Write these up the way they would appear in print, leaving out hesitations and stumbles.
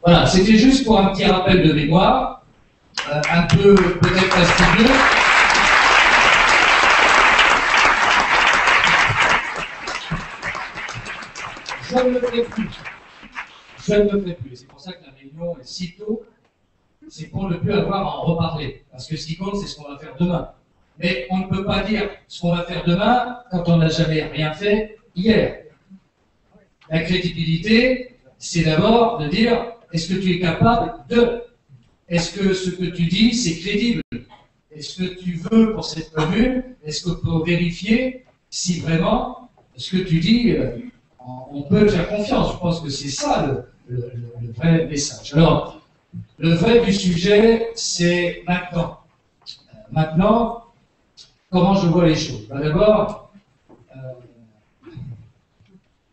Voilà, c'était juste pour un petit rappel de mémoire, un peu peut-être fastidieux. Je ne le ferai plus. Je ne le ferai plus. C'est pour ça que la réunion est si tôt. C'est pour ne plus avoir à en reparler. Parce que ce qui compte, c'est ce qu'on va faire demain. Mais on ne peut pas dire ce qu'on va faire demain quand on n'a jamais rien fait hier. La crédibilité, c'est d'abord de dire, est-ce que tu es capable de? Est-ce que ce que tu dis, c'est crédible? Est-ce que tu veux pour cette commune? Est-ce qu'on peut vérifier si vraiment ce que tu dis, on peut faire confiance? Je pense que c'est ça le vrai message. Alors, le vrai du sujet, c'est maintenant. Maintenant, comment je vois les choses? D'abord,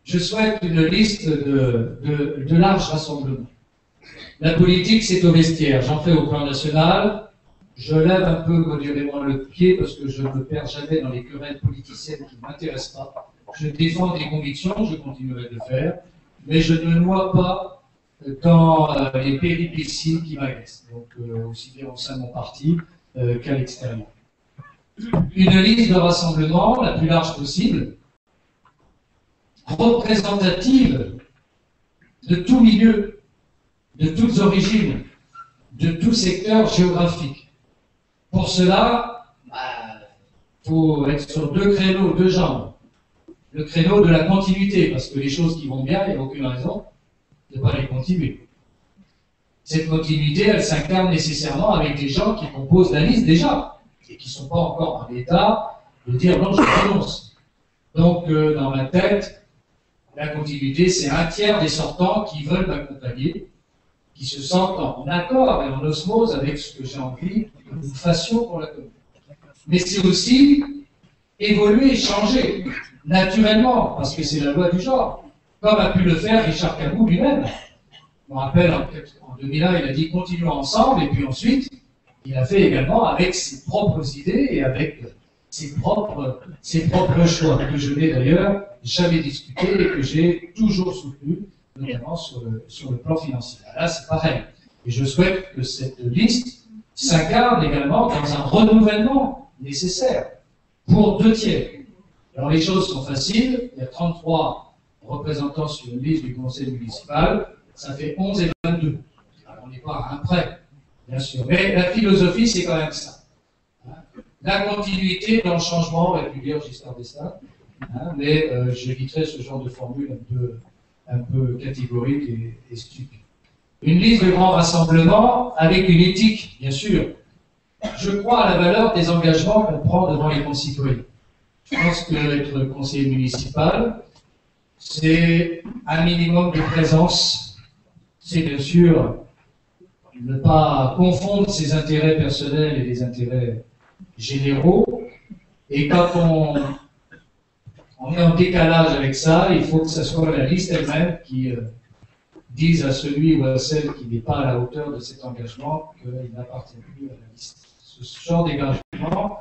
je souhaite une liste de larges rassemblements. La politique, c'est au vestiaire. J'en fais au plan national. Je lève un peu modérément le pied parce que je ne me perds jamais dans les querelles politiciennes qui ne m'intéressent pas. Je défends des convictions, je continuerai de le faire, mais je ne me noie pas dans les péripéties qui m'agacent, donc aussi bien au sein de mon parti qu'à l'extérieur. Une liste de rassemblement la plus large possible, représentative de tout milieu, de toutes origines, de tout secteur géographique. Pour cela, faut être sur deux créneaux, deux jambes. Le créneau de la continuité, parce que les choses qui vont bien, il n'y a aucune raison de ne pas les continuer. Cette continuité, elle s'incarne nécessairement avec des gens qui composent la liste déjà, et qui ne sont pas encore en état de dire non, je renonce. Donc, dans ma tête, la continuité, c'est un tiers des sortants qui veulent m'accompagner, qui se sentent en accord et en osmose avec ce que j'ai envie que nous fassions pour la commune. Mais c'est aussi évoluer et changer, naturellement, parce que c'est la loi du genre, comme a pu le faire Richard Cabot lui-même. Je me rappelle, en 2001, il a dit « continuons ensemble », et puis ensuite, il a fait également avec ses propres idées et avec ses propres choix, que je n'ai d'ailleurs jamais discuté et que j'ai toujours soutenu, notamment sur le plan financier. Là, c'est pareil. Et je souhaite que cette liste s'incarne également dans un renouvellement nécessaire pour 2 tiers. Alors, les choses sont faciles. Il y a 33 représentants sur une liste du conseil municipal. Ça fait 11 et 22. Alors, on n'est pas à un près, bien sûr. Mais la philosophie, c'est quand même ça. La continuité dans le changement, on va pu dire Giscard d'Estaing, mais j'éviterai ce genre de formule un peu catégorique et stupide. Une liste de grands rassemblements avec une éthique, bien sûr. Je crois à la valeur des engagements qu'on prend devant les concitoyens. Je pense qu'être conseiller municipal, c'est un minimum de présence. C'est bien sûr ne pas confondre ses intérêts personnels et les intérêts généraux. Et quand on est en décalage avec ça, il faut que ce soit la liste elle-même qui dise à celui ou à celle qui n'est pas à la hauteur de cet engagement qu'il n'appartient plus à la liste. Ce genre d'engagement,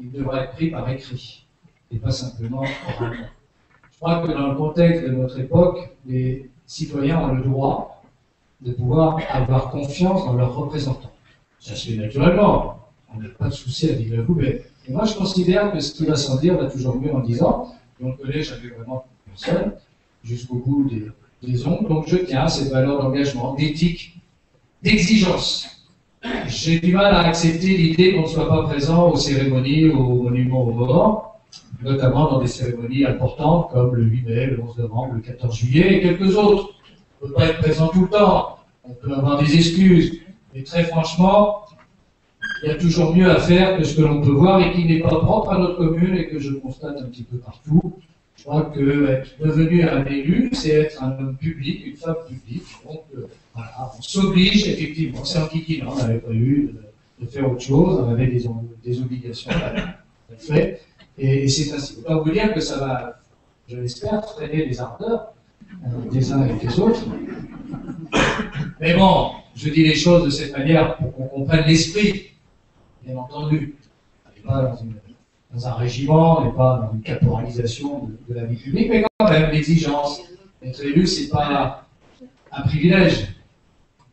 il devrait être pris par écrit et pas simplement oralement. Je crois que dans le contexte de notre époque, les citoyens ont le droit de pouvoir avoir confiance dans leurs représentants. Ça se fait naturellement. On n'a pas de souci à dire la poubelle. Et moi, je considère que ce qui va sans dire va toujours mieux en disant. Dans le collège, j'avais vraiment personne, jusqu'au bout des ongles. Donc, je tiens à cette valeur d'engagement, d'éthique, d'exigence. J'ai du mal à accepter l'idée qu'on ne soit pas présent aux cérémonies, aux monuments aux morts, notamment dans des cérémonies importantes comme le 8 mai, le 11 novembre, le 14 juillet et quelques autres. On ne peut pas être présent tout le temps. On peut avoir des excuses. Mais très franchement, il y a toujours mieux à faire que ce que l'on peut voir et qui n'est pas propre à notre commune et que je constate un petit peu partout. Je crois que être devenu un élu, c'est être un homme public, une femme publique. Donc voilà, on s'oblige effectivement, c'est antiquinant, on n'avait pas eu de faire autre chose, on avait des obligations à faire, et c'est ainsi. Autant vous dire que ça va, je l'espère, freiner les ardeurs des uns et des autres. Mais bon, je dis les choses de cette manière pour qu'on comprenne l'esprit. Bien entendu, on n'est pas dans un régiment, on n'est pas dans une caporalisation de la vie publique, mais quand même, l'exigence. Être élu, c'est pas un privilège,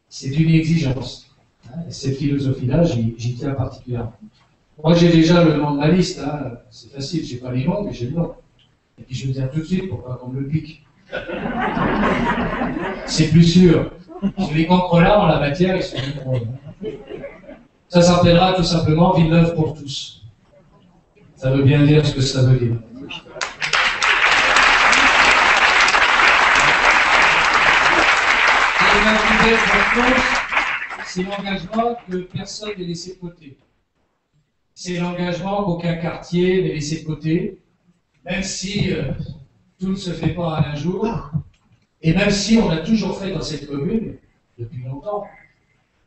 c'est une exigence. Et cette philosophie-là, j'y tiens particulièrement. Moi, j'ai déjà le nom de ma liste, hein. C'est facile, j'ai pas les noms, mais j'ai le nom. Et puis je vais le dire tout de suite pour pas qu'on me le pique. C'est plus sûr. Les contrôleurs en la matière, ils sont nombreux. Ça s'appellera tout simplement Villeneuve pour tous. Ça veut bien dire ce que ça veut dire. Et ma plus belle réponse, c'est l'engagement que personne n'est laissé de côté. C'est l'engagement qu'aucun quartier n'est laissé de côté, même si tout ne se fait pas en un jour, et même si on a toujours fait dans cette commune, depuis longtemps,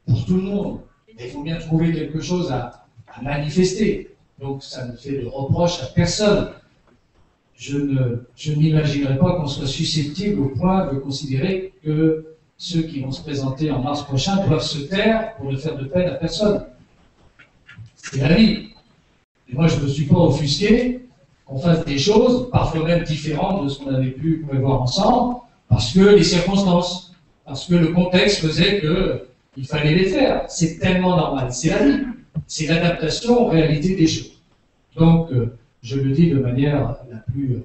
pour tout le monde. Il faut bien trouver quelque chose à manifester. Donc ça ne fait de reproche à personne. Je n'imaginerais pas qu'on soit susceptible au point de considérer que ceux qui vont se présenter en mars prochain doivent se taire pour ne faire de peine à personne. C'est la vie. Et moi, je ne me suis pas offusqué qu'on fasse des choses, parfois même différentes de ce qu'on avait pu prévoir ensemble, parce que les circonstances, parce que le contexte faisait qu'il fallait les faire. C'est tellement normal. C'est la vie. C'est l'adaptation aux réalités des choses. Donc, je le dis de manière la plus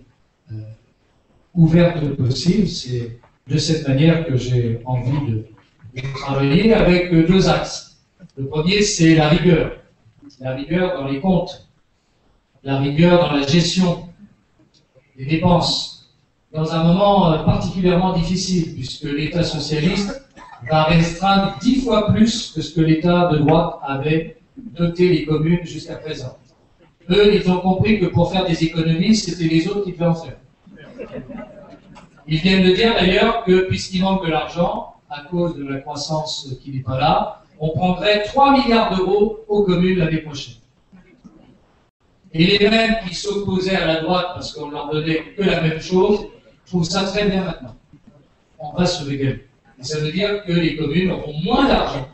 ouverte possible. C'est de cette manière que j'ai envie de travailler avec deux axes. Le premier, c'est la rigueur. La rigueur dans les comptes, la rigueur dans la gestion des dépenses, dans un moment particulièrement difficile, puisque l'État socialiste va restreindre 10 fois plus que ce que l'État de droite avait doté les communes jusqu'à présent. Eux, ils ont compris que pour faire des économies, c'était les autres qui devaient en faire. Ils viennent de dire d'ailleurs que, puisqu'il manque de l'argent, à cause de la croissance qui n'est pas là, on prendrait 3 milliards d'euros aux communes l'année prochaine. Et les mêmes qui s'opposaient à la droite parce qu'on leur donnait que la même chose, trouvent ça très bien maintenant. On va se régaler. Et ça veut dire que les communes auront moins d'argent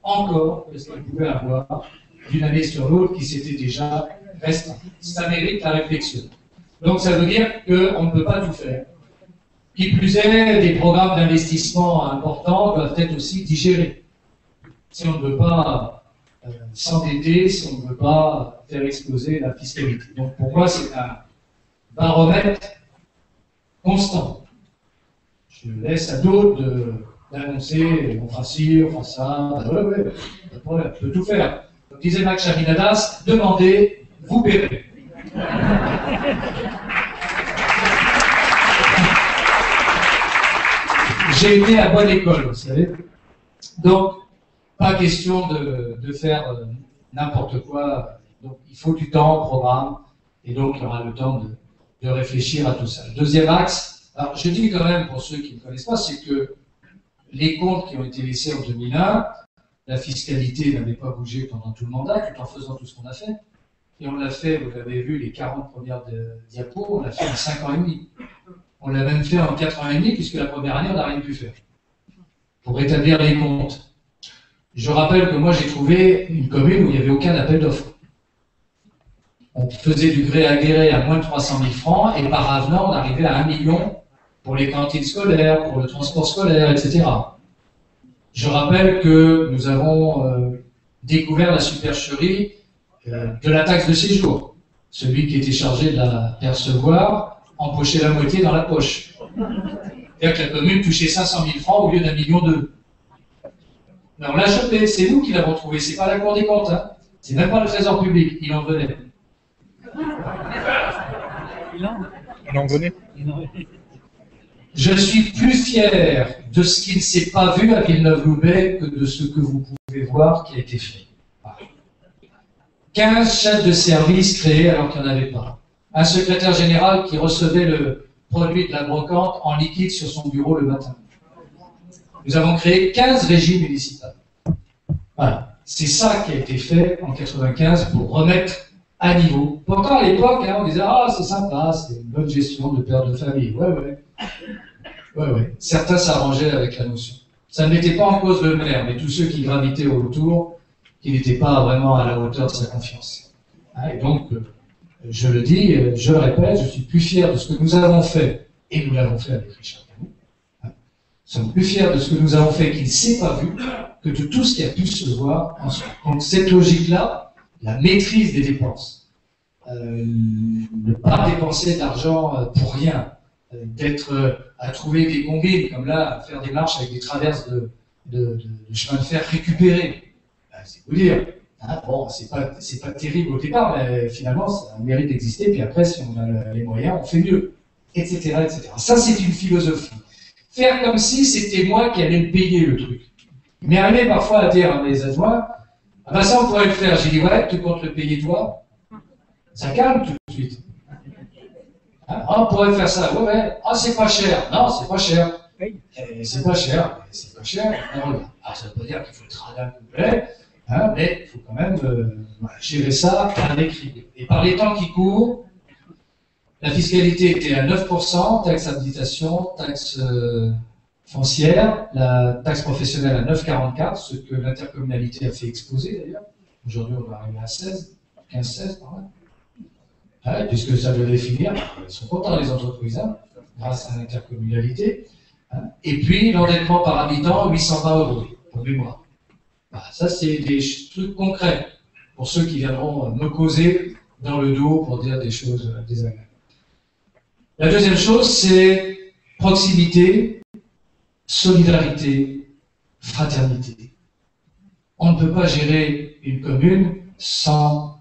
encore que ce qu'elles pouvaient avoir d'une année sur l'autre qui s'était déjà restreint. Ça mérite la réflexion. Donc ça veut dire qu'on ne peut pas tout faire. Qui plus est, des programmes d'investissement importants doivent être aussi digérés. Si on ne veut pas s'endetter, si on ne veut pas faire exploser la fiscalité. Donc pour moi, c'est un baromètre constant. Je laisse à d'autres d'annoncer, on fera ci, on fera ça. Ouais, pas de problème, on peut tout faire. Comme disait Max Chaminadas, demandez, vous paierez. J'ai été à bonne école, vous savez. Donc, pas question de faire n'importe quoi. Donc, il faut du temps au programme, et donc il y aura le temps de réfléchir à tout ça. Le deuxième axe, alors je dis quand même pour ceux qui ne connaissent pas, c'est que les comptes qui ont été laissés en 2001, la fiscalité n'avait pas bougé pendant tout le mandat, tout en faisant tout ce qu'on a fait. Et on l'a fait, vous avez vu les 40 premières diapos, on l'a fait en 5 ans et demi. On l'a même fait en 4 ans et demi, puisque la première année, on n'a rien pu faire. Pour rétablir les comptes. Je rappelle que moi, j'ai trouvé une commune où il n'y avait aucun appel d'offres. On faisait du gré à gré à moins de 300 000 francs, et par avenant, on arrivait à 1 million pour les cantines scolaires, pour le transport scolaire, etc. Je rappelle que nous avons découvert la supercherie de la taxe de séjour. Celui qui était chargé de la percevoir empochait la moitié dans la poche. C'est-à-dire que la commune touchait 500 000 francs au lieu d'1,2 million. Mais on l'a chopé, c'est nous qui l'avons trouvé, c'est pas la Cour des comptes, hein. C'est même pas le Trésor public, il en venait. On en venait. Je suis plus fier de ce qui ne s'est pas vu à Villeneuve-Loubet que de ce que vous pouvez voir qui a été fait. 15 chefs de service créés alors qu'il n'y en avait pas. Un secrétaire général qui recevait le produit de la brocante en liquide sur son bureau le matin. Nous avons créé 15 régies municipales. Voilà. C'est ça qui a été fait en 95 pour remettre à niveau. Pourtant, à l'époque, on disait « Ah, c'est sympa, c'est une bonne gestion de père de famille. » Ouais. Certains s'arrangeaient avec la notion. Ça ne mettait pas en cause le maire, mais tous ceux qui gravitaient autour, qui n'étaient pas vraiment à la hauteur de sa confiance. Et donc, je le dis, je le répète, je suis plus fier de ce que nous avons fait, et nous l'avons fait avec Richard Camus, sommes plus fiers de ce que nous avons fait qui ne s'est pas vu que de tout ce qui a pu se voir ensuite. Donc cette logique-là, la maîtrise des dépenses, ne pas dépenser d'argent pour rien, d'être à trouver des combines, comme là, à faire des marches avec des traverses de chemin de fer récupérés. C'est vous dire. Hein, bon, c'est pas terrible au départ, mais finalement, ça a le mérite d'exister, puis après, si on a les moyens, on fait mieux, etc., etc. Ça, c'est une philosophie. Faire comme si c'était moi qui allais me payer le truc. Il m'est arrivé parfois à dire à mes adjoints, ah ben ça, on pourrait le faire. J'ai dit, ouais, tu comptes le payer toi? Ça calme tout de suite. Hein, ah, on pourrait faire ça, ouais. Ah, c'est pas cher. Non, c'est pas cher. C'est pas cher. C'est pas cher. Ah, ça veut pas dire qu'il faut être radin complet. Hein, mais il faut quand même gérer ça avec rigueur. Et par les temps qui courent, la fiscalité était à 9%, taxe d'habitation, taxe foncière, la taxe professionnelle à 9,44, ce que l'intercommunalité a fait exploser d'ailleurs. Aujourd'hui, on va arriver à 16, 15-16 par là. Ouais, puisque ça devait finir, ils sont contents les entreprises, hein, grâce à l'intercommunalité. Hein. Et puis, l'endettement par habitant, 820 € pour mémoire. Bah, ça, c'est des trucs concrets pour ceux qui viendront me causer dans le dos pour dire des choses désagréables. La deuxième chose, c'est proximité, solidarité, fraternité. On ne peut pas gérer une commune sans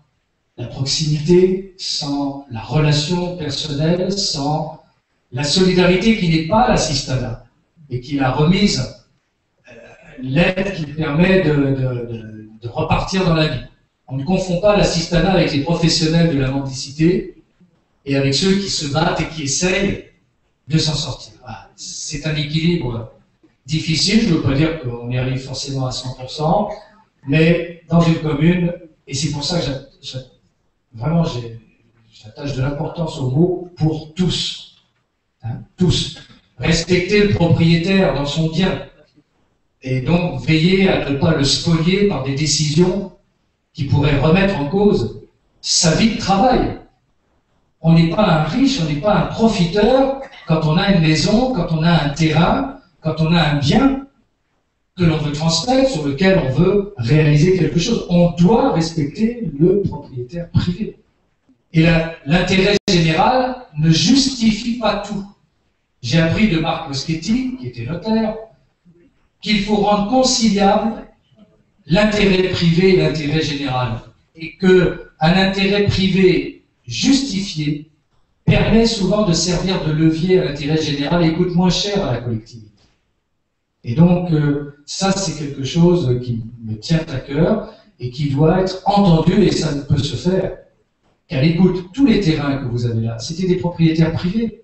la proximité, sans la relation personnelle, sans la solidarité qui n'est pas l'assistanat, et qui est la remise, l'aide qui permet de repartir dans la vie. On ne confond pas l'assistanat avec les professionnels de la mendicité et avec ceux qui se battent et qui essayent de s'en sortir. Voilà. C'est un équilibre difficile, je ne veux pas dire qu'on y arrive forcément à 100%, mais dans une commune, et c'est pour ça que j'attache de l'importance au mot pour tous. Hein, tous. Respecter le propriétaire dans son bien. Et donc veiller à ne pas le spolier par des décisions qui pourraient remettre en cause sa vie de travail. On n'est pas un riche, on n'est pas un profiteur quand on a une maison, quand on a un terrain, quand on a un bien que l'on veut transmettre, sur lequel on veut réaliser quelque chose. On doit respecter le propriétaire privé. Et l'intérêt général ne justifie pas tout. J'ai appris de Marc Moschetti, qui était notaire, qu'il faut rendre conciliable l'intérêt privé et l'intérêt général. Et qu'un intérêt privé justifié permet souvent de servir de levier à l'intérêt général et coûte moins cher à la collectivité. Et donc, ça, c'est quelque chose qui me tient à cœur et qui doit être entendu, et ça ne peut se faire qu'à l'écoute. Tous les terrains que vous avez là, c'était des propriétaires privés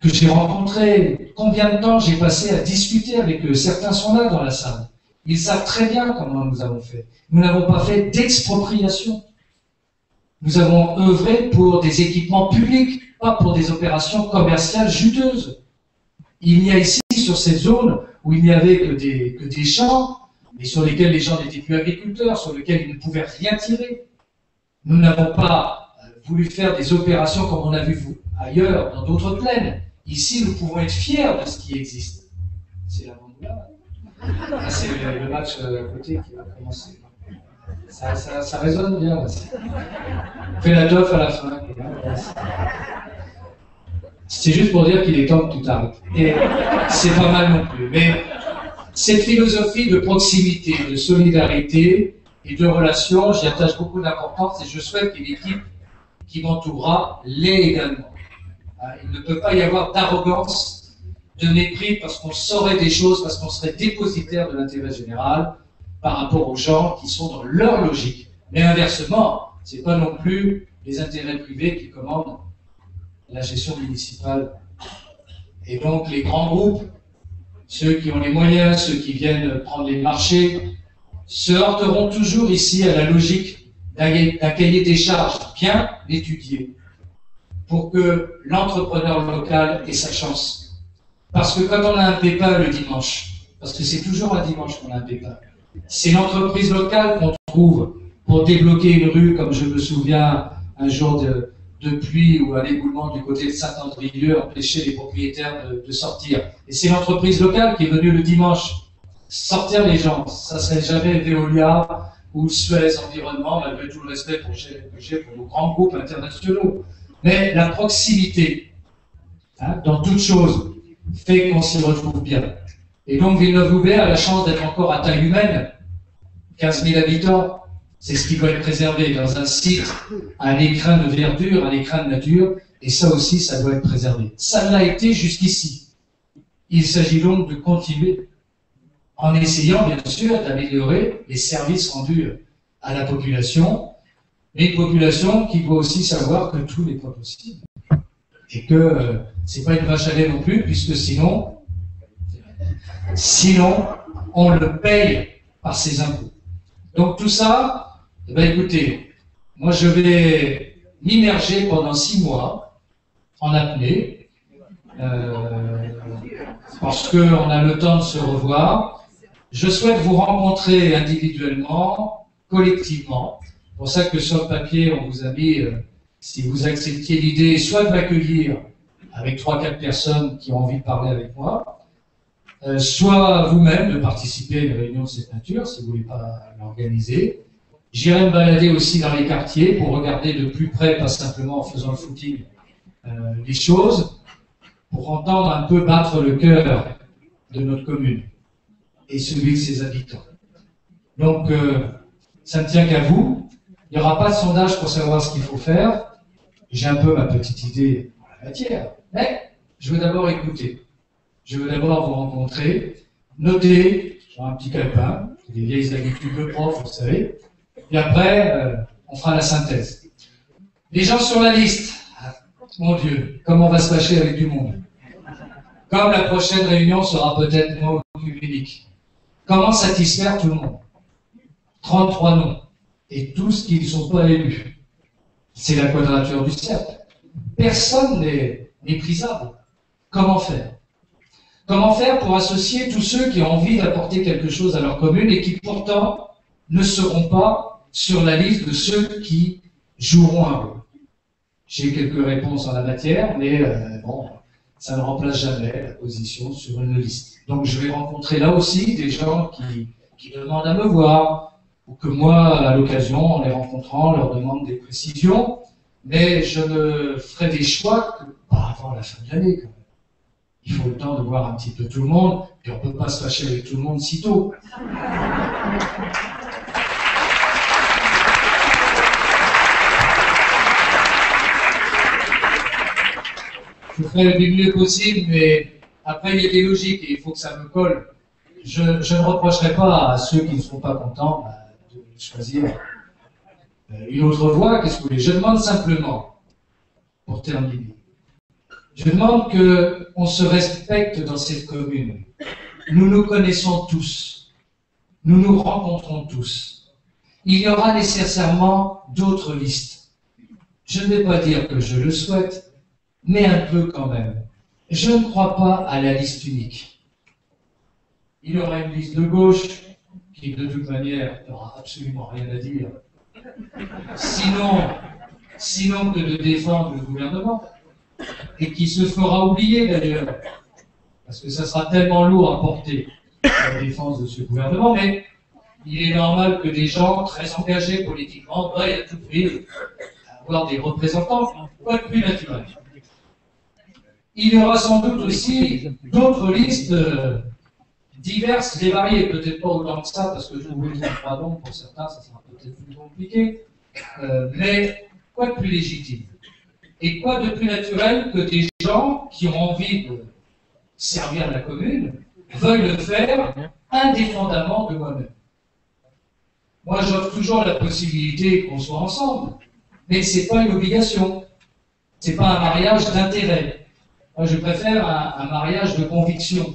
que j'ai rencontrés. Combien de temps j'ai passé à discuter avec eux? Certains sont là dans la salle. Ils savent très bien comment nous avons fait. Nous n'avons pas fait d'expropriation. Nous avons œuvré pour des équipements publics, pas pour des opérations commerciales juteuses. Il y a ici, sur cette zone, où il n'y avait que des champs, mais sur lesquels les gens n'étaient plus agriculteurs, sur lesquels ils ne pouvaient rien tirer. Nous n'avons pas voulu faire des opérations comme on a vu ailleurs, dans d'autres plaines. Ici, nous pouvons être fiers de ce qui existe. C'est la Bandoula. Ah, c'est le match à côté qui va commencer. Ça résonne bien. Là. On fait la teuf à la fin. C'est juste pour dire qu'il est temps que tout arrête. Et c'est pas mal non plus. Mais cette philosophie de proximité, de solidarité et de relation, j'y attache beaucoup d'importance et je souhaite qu'une équipe qui m'entourera l'ait également. Il ne peut pas y avoir d'arrogance, de mépris parce qu'on saurait des choses, parce qu'on serait dépositaire de l'intérêt général par rapport aux gens qui sont dans leur logique. Mais inversement, ce n'est pas non plus les intérêts privés qui commandent la gestion municipale. Et donc les grands groupes, ceux qui ont les moyens, ceux qui viennent prendre les marchés, se heurteront toujours ici à la logique d'un cahier des charges bien étudié pour que l'entrepreneur local ait sa chance. Parce que quand on a un PayPal le dimanche, parce que c'est toujours un dimanche qu'on a un PayPal, c'est l'entreprise locale qu'on trouve pour débloquer une rue, comme je me souviens un jour de pluie ou un éboulement du côté de Saint-Andrieux empêchait les propriétaires de sortir. Et c'est l'entreprise locale qui est venue le dimanche sortir les gens. Ça serait jamais Veolia ou Suez Environnement, malgré tout le respect que j'ai pour nos grands groupes internationaux. Mais la proximité, dans toute chose, fait qu'on s'y retrouve bien. Et donc Villeneuve-Loubert a la chance d'être encore à taille humaine, 15 000 habitants, c'est ce qui doit être préservé dans un site, un écrin de verdure, un écrin de nature, et ça aussi, ça doit être préservé. Ça l'a été jusqu'ici. Il s'agit donc de continuer, en essayant bien sûr d'améliorer les services rendus à la population, mais une population qui doit aussi savoir que tout n'est pas possible. Et que c'est pas une vache à lait non plus, puisque sinon, on le paye par ses impôts. Donc tout ça, eh bien, écoutez, moi je vais m'immerger pendant 6 mois en apnée, parce qu'on a le temps de se revoir. Je souhaite vous rencontrer individuellement, collectivement. C'est pour ça que sur le papier, on vous a mis, si vous acceptiez l'idée, soit de m'accueillir avec 3-4 personnes qui ont envie de parler avec moi, soit vous-même de participer à une réunion de cette nature, si vous ne voulez pas l'organiser. J'irai me balader aussi dans les quartiers pour regarder de plus près, pas simplement en faisant le footing, les choses, pour entendre un peu battre le cœur de notre commune et celui de ses habitants. Donc, ça ne tient qu'à vous. Il n'y aura pas de sondage pour savoir ce qu'il faut faire. J'ai un peu ma petite idée en la matière, mais je veux d'abord écouter. Je veux d'abord vous rencontrer, noter, sur un petit calepin, des vieilles habitudes de prof, vous savez, et après, on fera la synthèse. Les gens sur la liste, mon Dieu, comment on va se fâcher avec du monde. Comme la prochaine réunion sera peut-être moins unique. Comment satisfaire tout le monde? 33 noms, et tous qui ne sont pas élus. C'est la quadrature du cercle. Personne n'est méprisable. Comment faire? Comment faire pour associer tous ceux qui ont envie d'apporter quelque chose à leur commune et qui pourtant ne seront pas sur la liste de ceux qui joueront un rôle? J'ai quelques réponses en la matière, mais bon, ça ne remplace jamais la position sur une liste. Donc je vais rencontrer là aussi des gens qui demandent à me voir, ou que moi, à l'occasion, en les rencontrant, leur demande des précisions, mais je ne ferai des choix que pas avant la fin de l'année. Il faut le temps de voir un petit peu tout le monde, et on ne peut pas se fâcher avec tout le monde si tôt. Je ferai du mieux possible, mais après il y a des logiques et il faut que ça me colle. Je ne reprocherai pas à ceux qui ne sont pas contents de choisir une autre voie. Qu'est-ce que vous voulez? Je demande simplement, pour terminer, je demande qu'on se respecte dans cette commune. Nous nous connaissons tous. Nous nous rencontrons tous. Il y aura nécessairement d'autres listes. Je ne vais pas dire que je le souhaite, mais un peu quand même. Je ne crois pas à la liste unique. Il y aura une liste de gauche qui, de toute manière, n'aura absolument rien à dire. Sinon que de défendre le gouvernement. Et qui se fera oublier d'ailleurs, parce que ça sera tellement lourd à porter la défense de ce gouvernement, mais il est normal que des gens très engagés politiquement veuillent à tout prix avoir des représentants, quoi de plus naturel. Il y aura sans doute aussi d'autres listes diverses et variées, peut-être pas autant que ça, parce que je vous le dis, pardon, pour certains, ça sera peut-être plus compliqué, mais quoi de plus légitime? Et quoi de plus naturel que des gens qui ont envie de servir la commune veuillent le faire indépendamment de moi-même. Moi, j'offre toujours la possibilité qu'on soit ensemble, mais ce n'est pas une obligation. Ce n'est pas un mariage d'intérêt. Moi, je préfère un mariage de conviction.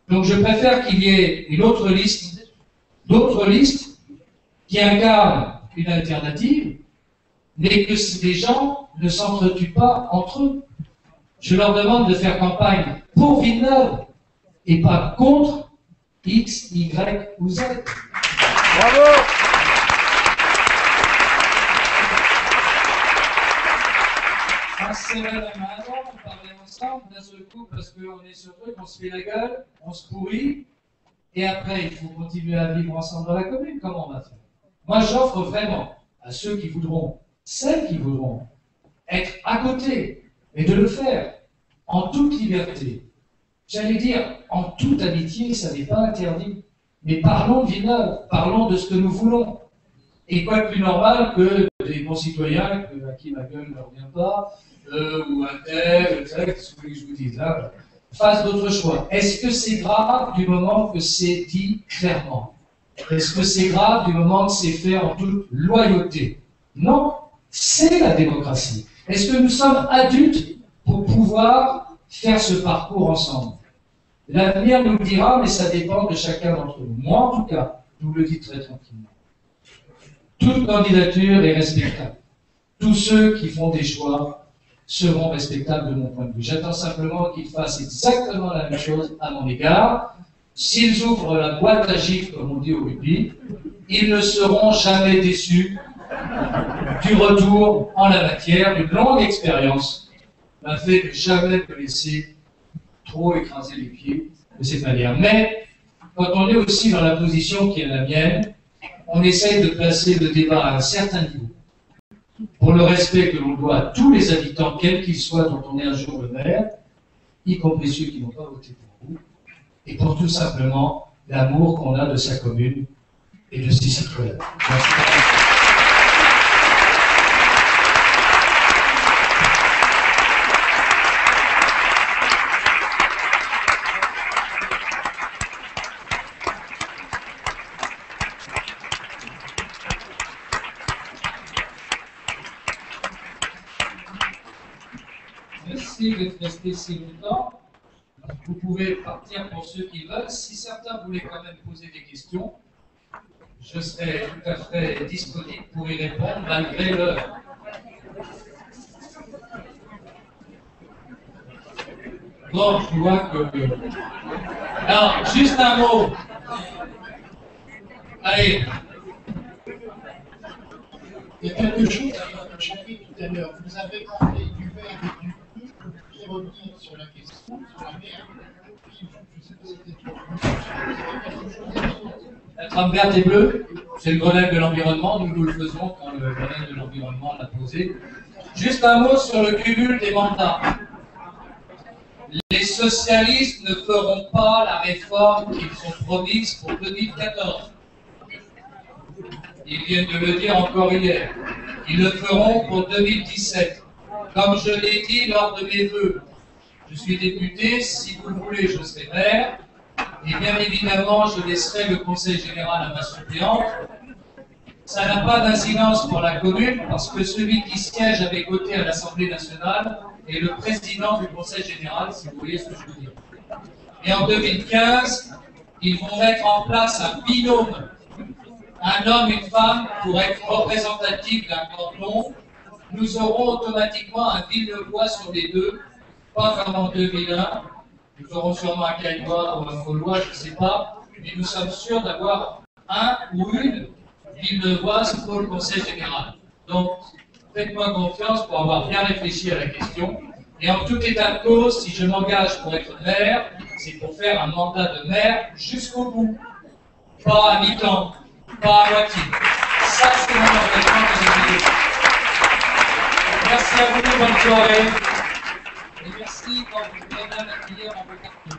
Donc, je préfère qu'il y ait une autre liste, d'autres listes qui incarnent une alternative, mais que les gens ne s'entretuent pas entre eux. Je leur demande de faire campagne pour Villeneuve et pas contre X, Y ou Z. Bravo! se serrait la main avant, on parlait ensemble, d'un seul coup, parce qu'on est sur truc, on se fait la gueule, on se pourrit, et après, il faut continuer à vivre ensemble dans la commune. Comment on va faire? Moi, j'offre vraiment à ceux qui voudront, celles qui voudront, être à côté, et de le faire en toute liberté. J'allais dire, en toute amitié, ça n'est pas interdit. Mais parlons de Villeneuve, parlons de ce que nous voulons. Et quoi de plus normal que des concitoyens à qui ma gueule ne revient pas, ou un tel, ce que je vous dis là, fassent d'autres choix. Est-ce que c'est grave du moment que c'est dit clairement? Est-ce que c'est grave du moment que c'est fait en toute loyauté? Non, c'est la démocratie. Est-ce que nous sommes adultes pour pouvoir faire ce parcours ensemble? L'avenir nous le dira, mais ça dépend de chacun d'entre nous. Moi, en tout cas, je vous le dis très tranquillement. Toute candidature est respectable. Tous ceux qui font des choix seront respectables de mon point de vue. J'attends simplement qu'ils fassent exactement la même chose à mon égard. S'ils ouvrent la boîte à gifles, comme on dit au rugby, ils ne seront jamais déçus du retour en la matière. Une longue expérience m'a fait de jamais me laisser trop écraser les pieds de cette manière. Mais quand on est aussi dans la position qui est la mienne, on essaye de placer le débat à un certain niveau pour le respect que l'on doit à tous les habitants, quels qu'ils soient, dont on est un jour le maire, y compris ceux qui n'ont pas voté pour vous, et pour tout simplement l'amour qu'on a de sa commune et de ses citoyens. Merci. Merci d'être resté si longtemps. Vous pouvez partir pour ceux qui veulent. Si certains voulaient quand même poser des questions, je serai tout à fait disponible pour y répondre malgré l'heure. Bon, je vois que... Alors, juste un mot. Allez. Il y a quelque chose à changer tout à l'heure. Vous avez parlé du verre et du bleu. Je vais revenir sur la question, sur la mer. Je sais pas si c'était la trame verte et bleue, c'est le Grenelle de l'environnement. Nous le faisons quand le Grenelle de l'environnement l'a posé. Juste un mot sur le cumul des mandats. Les socialistes ne feront pas la réforme qu'ils ont promise pour 2014. Ils viennent de le dire encore hier. Ils le feront pour 2017. Comme je l'ai dit lors de mes vœux, je suis député, si vous le voulez, je serai maire. Et bien évidemment, je laisserai le conseil général à ma suppléante. Ça n'a pas d'incidence pour la commune, parce que celui qui siège à mes côtés à l'Assemblée nationale est le président du conseil général, si vous voyez ce que je veux dire. Et en 2015, ils vont mettre en place un binôme. Un homme et une femme pour être représentatifs d'un canton. Nous aurons automatiquement un Villenevois sur les deux, pas comme en 2001. Nous aurons sûrement un Caillois ou un Gaulois, je ne sais pas, mais nous sommes sûrs d'avoir un ou une Villenevoise pour le Conseil général. Donc, faites-moi confiance pour avoir bien réfléchi à la question. Et en tout état de cause, si je m'engage pour être maire, c'est pour faire un mandat de maire jusqu'au bout. Pas à mi-temps, pas à moitié. Ça, c'est mon engagement que je vais dire. Merci à vous, bonne soirée. Et merci quand vous venez m'accueillir en vos cartes.